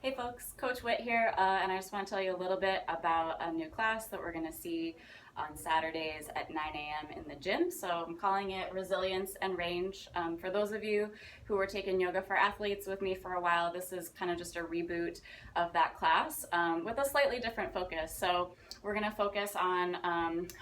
Hey folks, Coach Witt here, and I just want to tell you a little bit about a new class that we're going to see on Saturdays at 9 a.m. in the gym. So I'm calling it Resilience and Range. For those of you who were taking Yoga for Athletes with me for a while, this is kind of just a reboot of that class with a slightly different focus. So we're going to focus on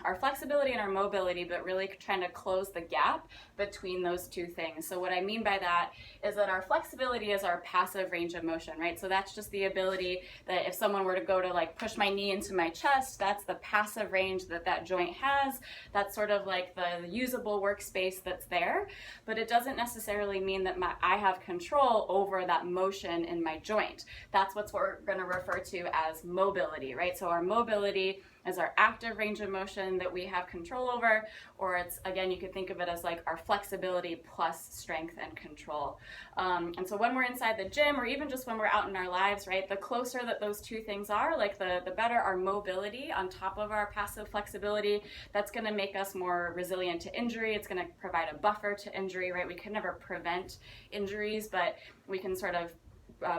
our flexibility and our mobility, but really trying to close the gap between those two things. So what I mean by that is that our flexibility is our passive range of motion, right? So that's just the ability that if someone were to go to like push my knee into my chest, that's the passive range that joint has. That's sort of like the usable workspace that's there, but it doesn't necessarily mean that I have control over that motion in my joint. That's what we're going to refer to as mobility, right? So our mobility is our active range of motion that we have control over, or it's, again, you could think of it as like our flexibility plus strength and control. And so when we're inside the gym, or even just when we're out in our lives, right, the closer that those two things are, like the better our mobility on top of our passive flexibility, that's going to make us more resilient to injury. It's going to provide a buffer to injury, right? We can never prevent injuries, but we can sort of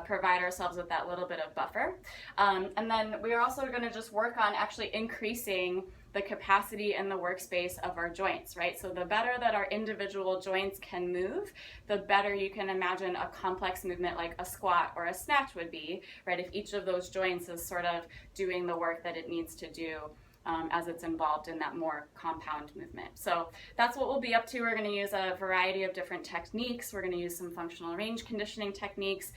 provide ourselves with that little bit of buffer. And then we're also going to just work on actually increasing the capacity and the workspace of our joints, right? So the better that our individual joints can move, the better you can imagine a complex movement like a squat or a snatch would be, right? If each of those joints is sort of doing the work that it needs to do as it's involved in that more compound movement. So that's what we'll be up to. We're going to use a variety of different techniques. We're going to use some functional range conditioning techniques.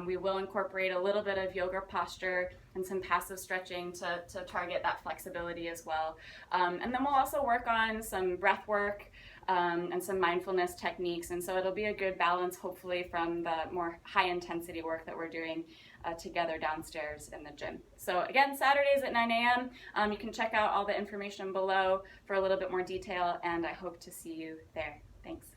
We will incorporate a little bit of yoga posture and some passive stretching to target that flexibility as well. And then we'll also work on some breath work and some mindfulness techniques. And so it'll be a good balance, hopefully, from the more high intensity work that we're doing together downstairs in the gym. So again, Saturdays at 9 a.m. You can check out all the information below for a little bit more detail, and I hope to see you there. Thanks.